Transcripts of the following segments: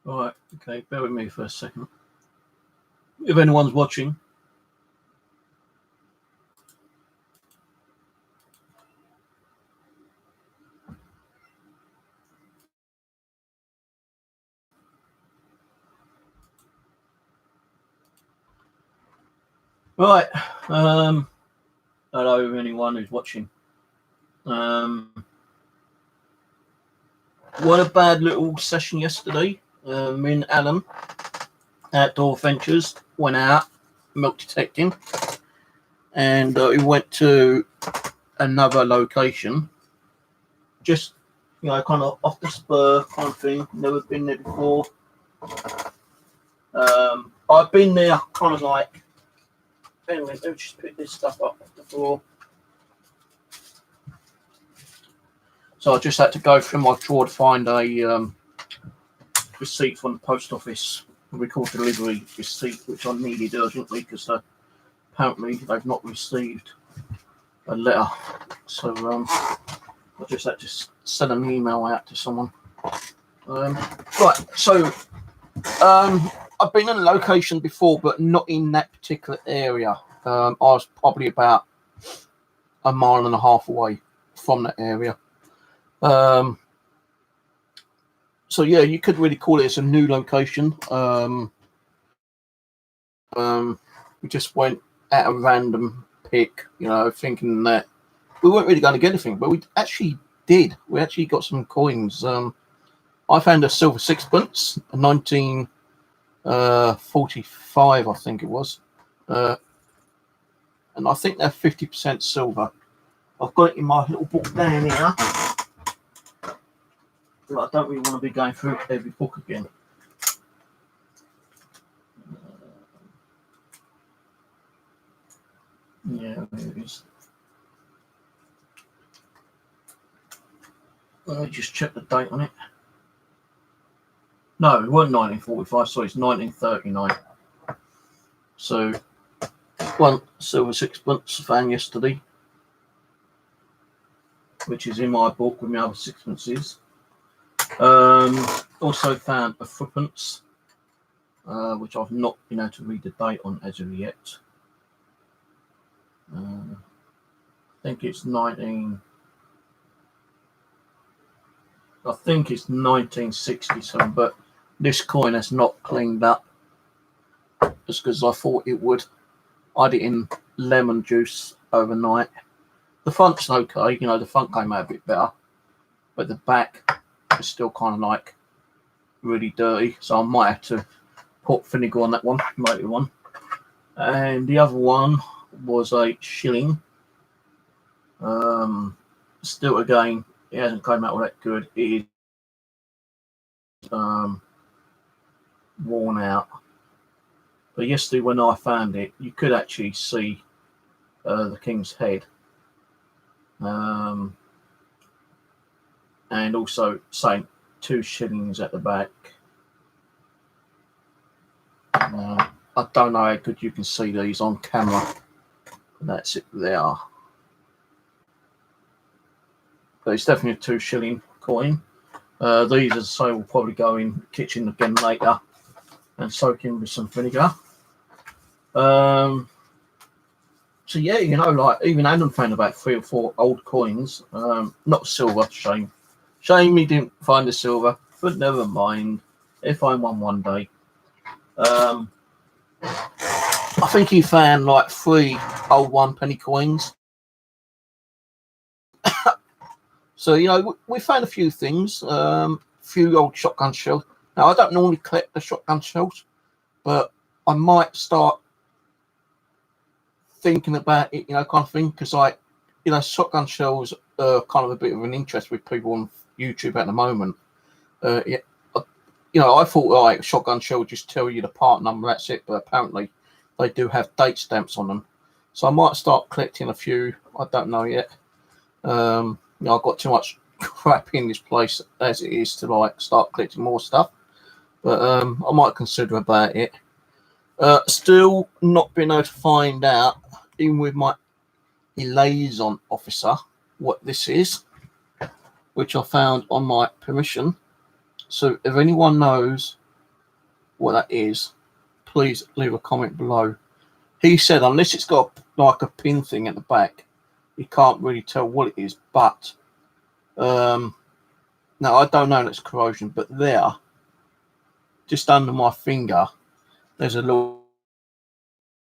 Right, okay, bear with me for a second. If anyone's watching. Right, hello anyone who's watching. What a bad little session yesterday. Me and Alan, Outdoor Ventures, went out milk detecting, and we went to another location, just kind of off the spur kind of thing. Never been there before. I've been there kind of like. Anyway, let me just pick this stuff up off the floor. So I just had to go through my drawer to find a receipt from the post office, record delivery receipt, which I needed urgently because apparently they've not received a letter. So I just had to send an email out to someone. Right, so I've been in a location before, but not in that particular area. I was probably about a mile and a half away from that area. So yeah, you could really call it a new location. We just went at a random pick, thinking that we weren't really going to get anything, but we actually did. We actually got some coins. I found a silver sixpence, a 1945, I think it was, and I think they're 50% silver. I've got it in my little book down here. But I don't really want to be going through every book again. Yeah, there it is. Let me just check the date on it. No, it wasn't 1945, sorry, it's 1939. So, one silver sixpence found yesterday, which is in my book with my other sixpences. Also found a threepence, which I've not been able to read the date on as of yet. I think it's 1967, but this coin has not cleaned up just because I thought it would. I had it in lemon juice overnight. The front's okay, the front came out a bit better, but the back is still kind of like really dirty, so I might have to put vinegar on that one later on. And the other one was a shilling. Still, again, it hasn't come out all that good. It is worn out. But yesterday, when I found it, you could actually see the king's head, and also saying 2 shillings at the back. I don't know how good you can see these on camera. That's it there. But it's definitely a 2 shilling coin. These, as I say, will probably go in the kitchen again later and soak in with some vinegar. So yeah, like even Adam found about 3 or 4 old coins. Not silver, shame he didn't find the silver, but never mind. He'll find one day. I think he found like 3 old 1-penny coins. So, we found a few things, few old shotgun shells. Now, I don't normally collect the shotgun shells, but I might start thinking about it, kind of thing, because shotgun shells are kind of a bit of an interest with people on YouTube at the moment. I thought like shotgun shell would just tell you the part number, that's it, but apparently they do have date stamps on them. So I might start collecting a few. I don't know yet. I've got too much crap in this place as it is to like start collecting more stuff, but I might consider about it. Still not been able to find out, even with my liaison officer, what this is, which I found on my permission. So if anyone knows what that is, please leave a comment below. He said unless it's got like a pin thing at the back, you can't really tell what it is. But now I don't know if it's corrosion, but there, just under my finger, there's a little,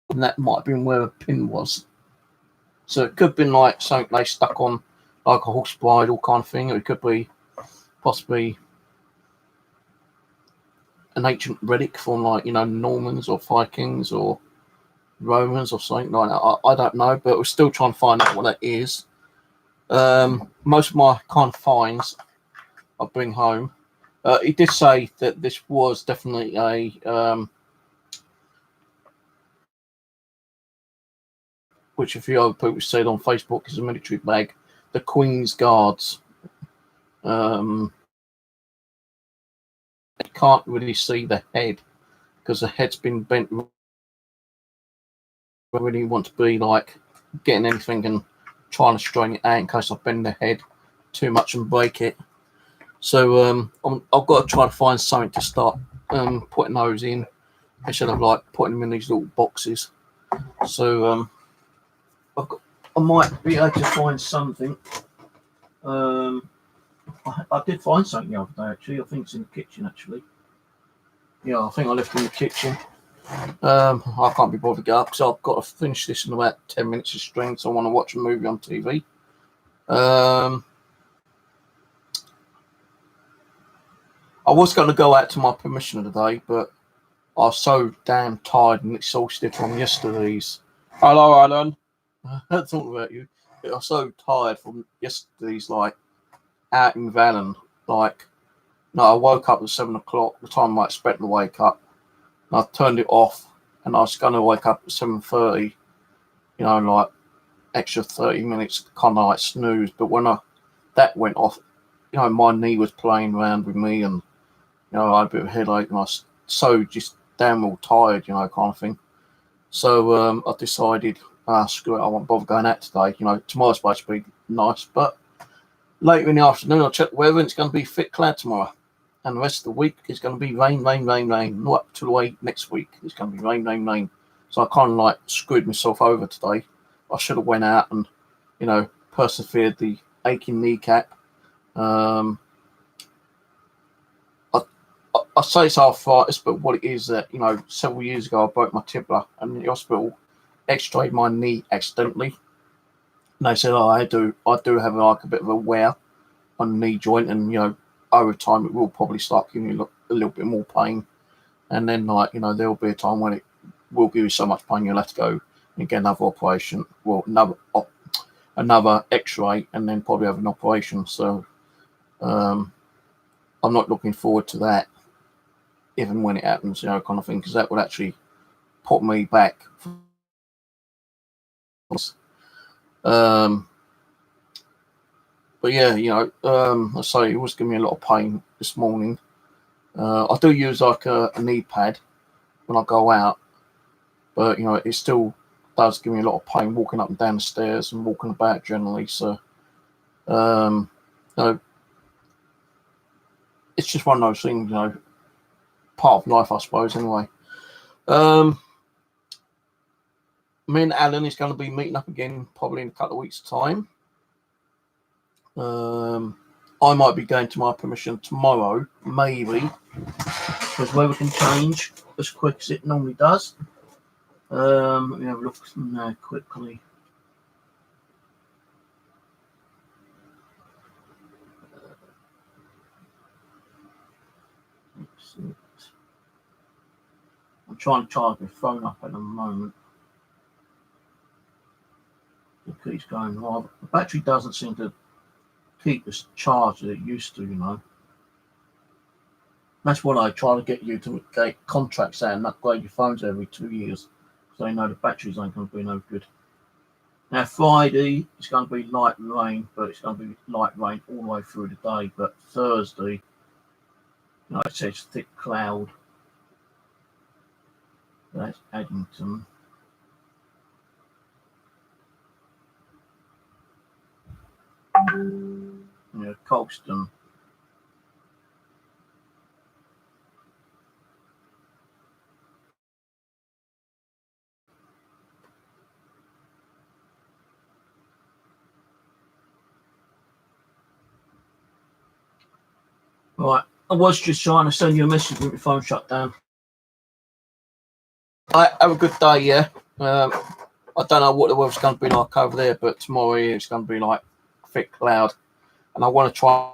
and that might have been where the pin was. So it could have been like something they stuck on, like a horse bridle kind of thing. Or it could be possibly an ancient relic from, like, you know, Normans or Vikings or Romans or something like that. I don't know, but we're still trying to find out what that is. Most of my kind of finds I bring home. He did say that this was definitely a which a few other people said on Facebook is a military bag, the Queen's Guards. You can't really see the head because the head's been bent. I really want to be like getting anything and trying to strain it out in case I bend the head too much and break it. So I've got to try to find something to start putting those in instead of like putting them in these little boxes. So I might be able to find something. I did find something the other day actually. I think it's in the kitchen actually. Yeah, I think I left it in the kitchen. I can't be bothered to go up because I've got to finish this in about 10 minutes of stream, so I want to watch a movie on TV. I was going to go out to my permission today, but I was so damn tired and exhausted from yesterday's. Hello, Alan. That's all about you. I was so tired from yesterday's, like, out in Vallon. Like, no, I woke up at 7 o'clock, the time I expect to wake up. And I turned it off, and I was going to wake up at 7:30, you know, like, extra 30 minutes, kind of like snooze. But when that went off, you know, my knee was playing around with me, and, you know, I had a bit of a headache, and I was so just damn well tired, you know, kind of thing. So I decided, screw it, I won't bother going out today. You know, tomorrow's supposed to be nice, but later in the afternoon, I'll check the weather, and it's going to be thick cloud tomorrow. And the rest of the week is going to be rain, rain, rain, rain. Not up to the way next week. It's going to be rain, rain, rain. So I kind of like screwed myself over today. I should have went out and, you know, persevered the aching kneecap. I say it's arthritis, but what it is that, you know, several years ago I broke my tibia and in the hospital x-rayed my knee accidentally. And they said, oh, I do have like a bit of a wear on the knee joint, and, you know, over time it will probably start giving you a little bit more pain. And then, like, you know, there will be a time when it will give you so much pain you'll have to go and get another operation, well, another x-ray, and then probably have an operation. So I'm not looking forward to that, even when it happens, you know, kind of thing, because that would actually put me back. But yeah, you know, I say it was giving me a lot of pain this morning. I do use like a knee pad when I go out, but, you know, it still does give me a lot of pain walking up and down the stairs and walking about generally. So, you know, it's just one of those things, you know, part of life, I suppose, anyway. Me and Alan is going to be meeting up again probably in a couple of weeks' time. I might be going to my permission tomorrow, maybe, because weather can change as quick as it normally does. Let me have a look now quickly. I'm trying to charge my phone up at the moment. It keeps going hard. The battery doesn't seem to keep as charged as it used to, you know. That's what I try to get you to get contracts out and upgrade your phones every 2 years, so they know the batteries ain't going to be no good. Now Friday it's going to be light rain, but it's going to be light rain all the way through the day. But Thursday, you know, it says thick cloud. That's Addington. Yeah, Colston. Right. I was just trying to send you a message when your phone shut down. I have a good day, yeah. I don't know what the weather's going to be like over there, but tomorrow it's going to be like thick cloud. And I want to try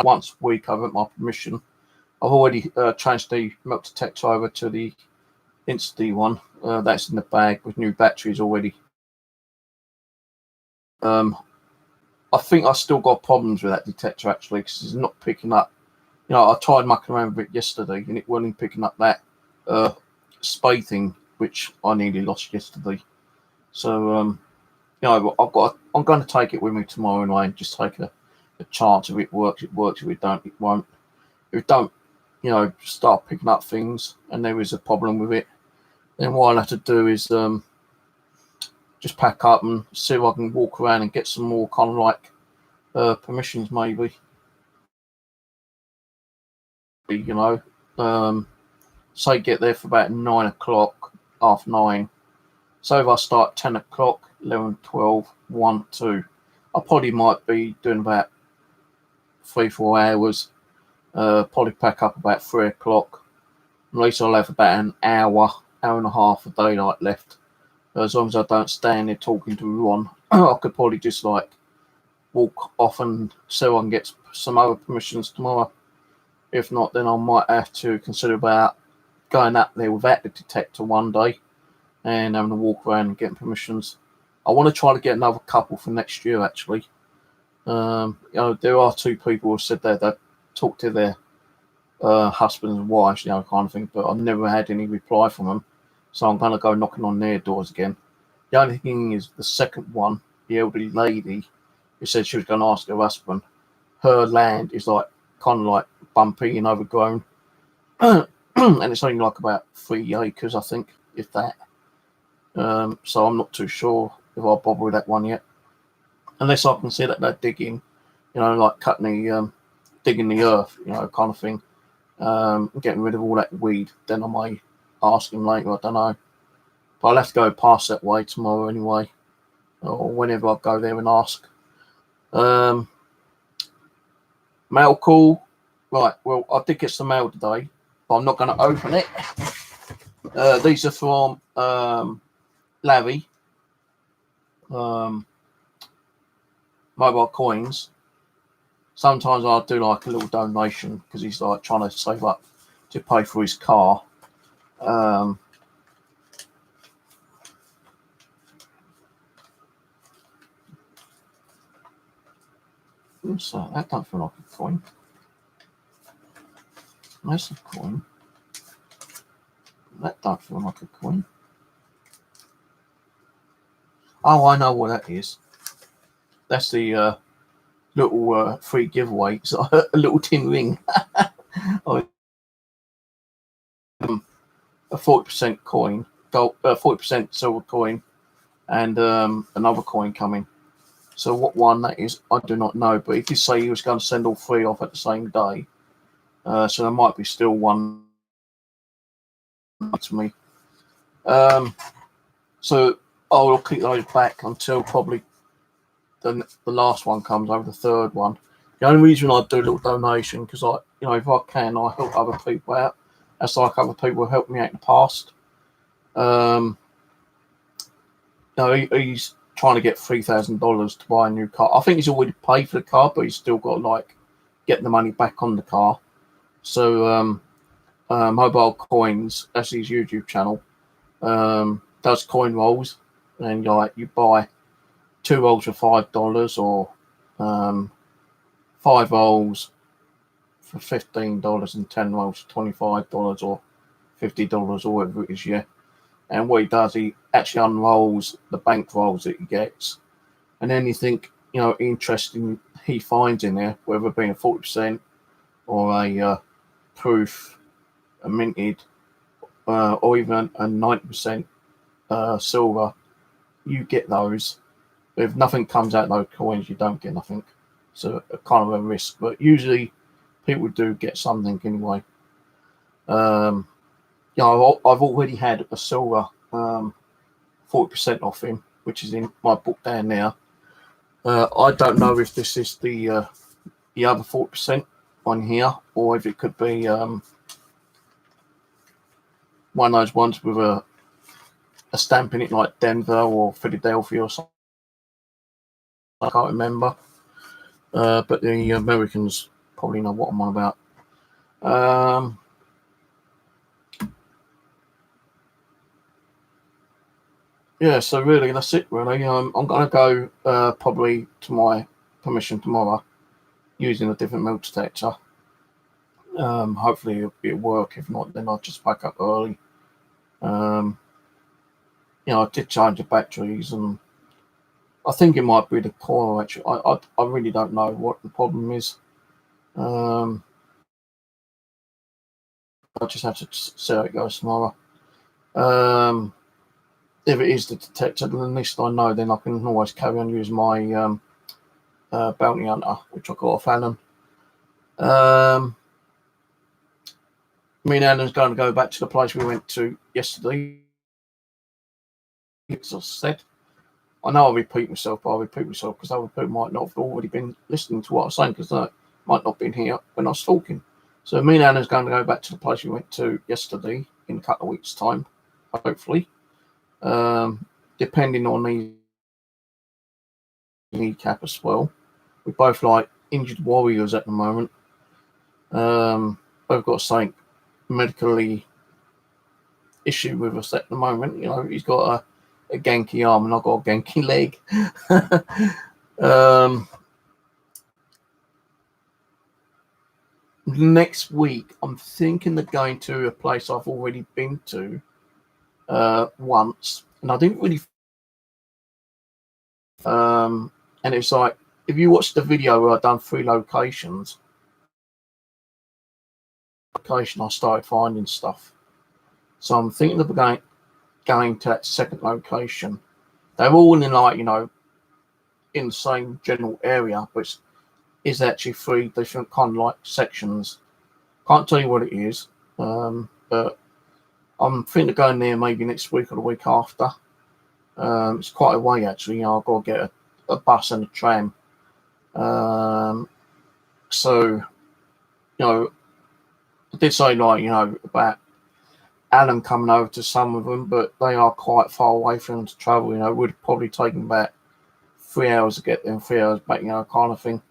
once a week over at my permission. I've already changed the milk detector over to the Insta one. That's in the bag with new batteries already. I think I still got problems with that detector actually because it's not picking up. You know, I tried mucking around with it yesterday and it wasn't picking up that spay thing which I nearly lost yesterday. So you know, I'm going to take it with me tomorrow anyway and just take a chance. If it works, it works. If it don't, it won't. If it don't, you know, start picking up things and there is a problem with it, then what I'll have to do is just pack up and see if I can walk around and get some more kind of like permissions maybe. You know, say get there for about 9 o'clock, half 9. So if I start 10 o'clock, 11, 12, 1, 2, I probably might be doing about 3-4 hours. Probably pack up about 3 o'clock. At least I'll have about an hour and a half of daylight left. As long as I don't stand there talking to everyone, I could probably just like walk off and see if I can get some other permissions tomorrow. If not, then I might have to consider about going up there without the detector one day and having to walk around and getting permissions. I want to try to get another couple for next year actually. You know, there are 2 people who said that they talked to their husbands and wives, you know, kind of thing, but I've never had any reply from them. So I'm going to go knocking on their doors again. The only thing is the second one, the elderly lady who said she was going to ask her husband, her land is like kind of like bumpy and overgrown. And it's only like about 3 acres, I think, if that. So I'm not too sure if I'll bother with that one yet. Unless I can see that they're digging, you know, like cutting the, digging the earth, you know, kind of thing. Getting rid of all that weed, then I may ask him later, I don't know. But I'll have to go past that way tomorrow anyway, or whenever I go there and ask. Mail call. Right, well, I did get some mail today, but I'm not going to open it. These are from Larry. Mobile coins. Sometimes I'll do like a little donation because he's like trying to save up to pay for his car. So that don't feel like a coin. That's a coin. That don't feel like a coin. Oh, I know what that is. That's the little free giveaway. It's a little tin ring. A 40% coin, gold, 40% silver coin, and another coin coming. So what one that is, I do not know. But he did say he was going to send all 3 off at the same day. So there might be still one to me. So I will keep those back until probably the last one comes over, the third one. The only reason I do a little donation because I, you know, if I can, I help other people out. That's like other people who helped me out in the past. No, he's trying to get $3,000 to buy a new car. I think he's already paid for the car, but he's still got like getting the money back on the car. So Mobile Coins, that's his YouTube channel, does coin rolls, and like you buy 2 rolls for $5 or 5 rolls for $15 and 10 rolls for $25 or $50 or whatever it is, yeah. And what he does, he actually unrolls the bank rolls that he gets, and anything, you know, interesting he finds in there, whether it be a 40% or a proof, a minted, or even a 90% silver, you get those. If nothing comes out of those coins, you don't get nothing. So a kind of a risk, but usually people do get something anyway. You know, I've already had a silver 40% off him, which is in my book down there. I don't know if this is the the other 40% on here, or if it could be one of those ones with a stamp in it, like Denver or Philadelphia or something. I can't remember. But the Americans probably know what I'm on about. Yeah, so really that's it. Really, I'm gonna go probably to my permission tomorrow using a different metal detector. Hopefully it'll work. If not, then I'll just pack up early. I did change the batteries, and I think it might be the coil. Actually, I really don't know what the problem is. I just have to see how it goes tomorrow. If it is the detector, then at least I know. Then I can always carry on using my bounty hunter, which I got off Alan. Me and Alan's going to go back to the place we went to yesterday. As I said, I know I repeat myself, but I repeat myself because other people might not have already been listening to what I'm saying, because they might not have been here when I was talking. So me and Alan's going to go back to the place we went to yesterday in a couple of weeks' time, hopefully. Depending on the kneecap as well. We're both like injured warriors at the moment. Both got something medically issue with us at the moment. He's got a ganky arm and I've got a ganky leg. Next week, I'm thinking of going to a place I've already been to once, and I didn't really. And it's like, if you watch the video where I've done 3 locations, I started finding stuff. So I'm thinking of going to that second location. They're all in in the same general area, but it's actually 3 different kind of like sections. Can't tell you what it is, but I'm thinking of going there maybe next week or the week after. It's quite a way actually. I've got to get a bus and a tram. So I did say about Alan coming over to some of them, but they are quite far away for him to travel. It would probably take him about 3 hours to get there and 3 hours back, kind of thing.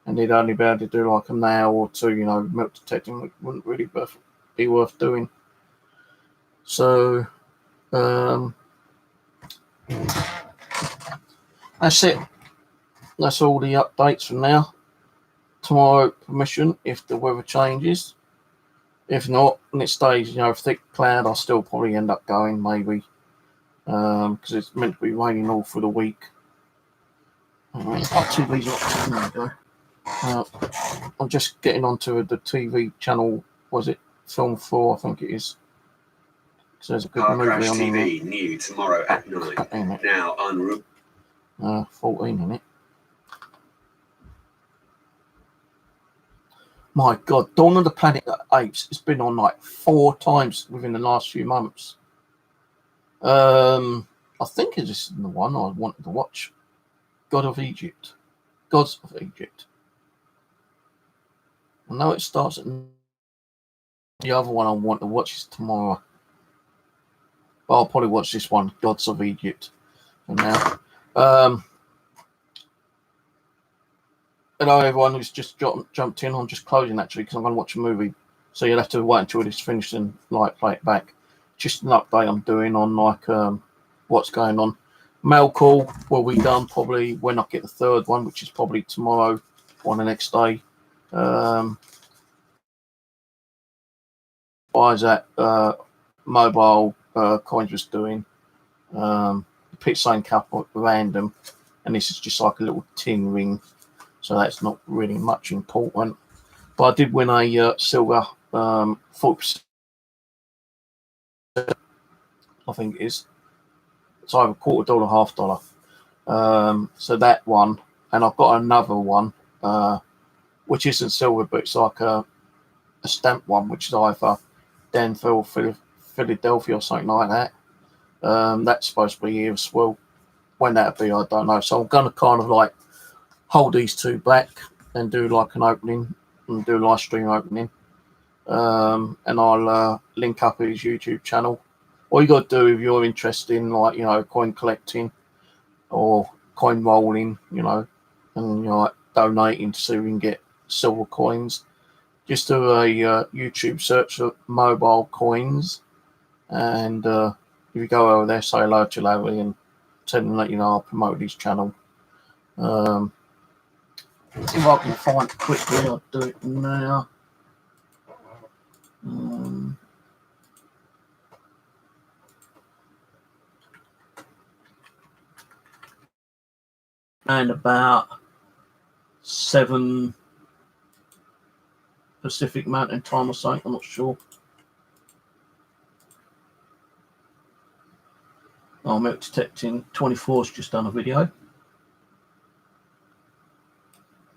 And he'd only be able to do like an hour or 2, metal detecting, which wouldn't really be worth doing. So that's it. That's all the updates for now. Tomorrow, permission if the weather changes. If not, and it stays, thick cloud, I'll still probably end up going, maybe. Because it's meant to be raining all through the week. TV's not. There we go. I'm just getting onto the TV channel. Was it Film 4? I think it is. So there's a good movie on TV there. New tomorrow at 9. Now on 14 in it. My God, Dawn of the Planet of the Apes has been on like 4 times within the last few months. I think it's the one I wanted to watch. Gods of Egypt. I know it starts at the other one I want to watch is tomorrow. But I'll probably watch this one, Gods of Egypt, for now. Hello everyone who's just jumped in. I'm just closing actually because I'm going to watch a movie. So you'll have to wait until it's finished and play it back. Just an update I'm doing on what's going on. Mail call will be done probably when I get the 3rd one, which is probably tomorrow or the next day. Why is that mobile coins was doing? Pick something up at random, and this is just like a little tin ring, so that's not really much important. But I did win a silver 40%. I think it is. It's either $quarter, $half. So that one, and I've got another one, which isn't silver, but it's like a stamp one, which is either Denver, Philadelphia, or something like that. That's supposed to be here as well. When that'll be, I don't know. So I'm going to kind of hold these 2 back and do like an opening and do a live stream opening. And I'll link up his YouTube channel. All you got to do if you're interested in, like, you know, coin collecting or coin rolling, you know, and you're like donating to see if we can get silver coins, just do a YouTube search of mobile coins, and if you go over there, say hello to Larry and tell him that, you know, I'll promote his channel. See if I can find it quickly. I'll do it now. And about 7 Pacific Mountain Time or something, I'm not sure. Oh, Milk Detecting 24's just done a video.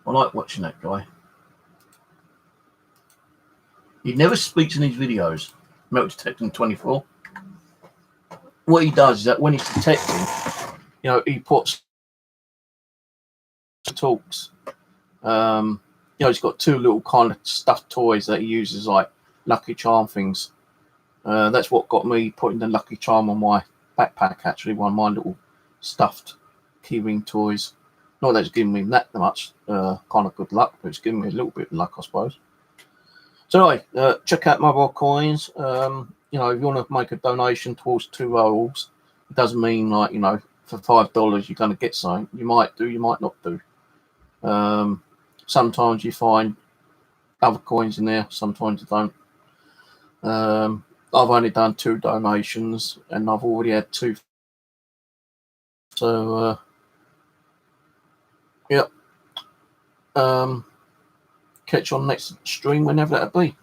I like watching that guy. He never speaks in his videos, Milk Detecting 24. What he does is that when he's detecting, you know, he puts talks. You know, he's got 2 little kind of stuffed toys that he uses, like Lucky Charm things. That's what got me putting the Lucky Charm on my backpack, actually, one of my little stuffed keyring toys. Not that it's giving me that much kind of good luck, but it's giving me a little bit of luck, I suppose. So anyway, check out Mobile Coins. You know, if you want to make a donation towards 2 rolls, it doesn't mean, like, you know, for $5 you're going to get something. You might do, you might not do. Sometimes you find other coins in there, sometimes you don't. I've only done 2 donations and I've already had 2. So yeah. Catch you on next stream whenever that'll be.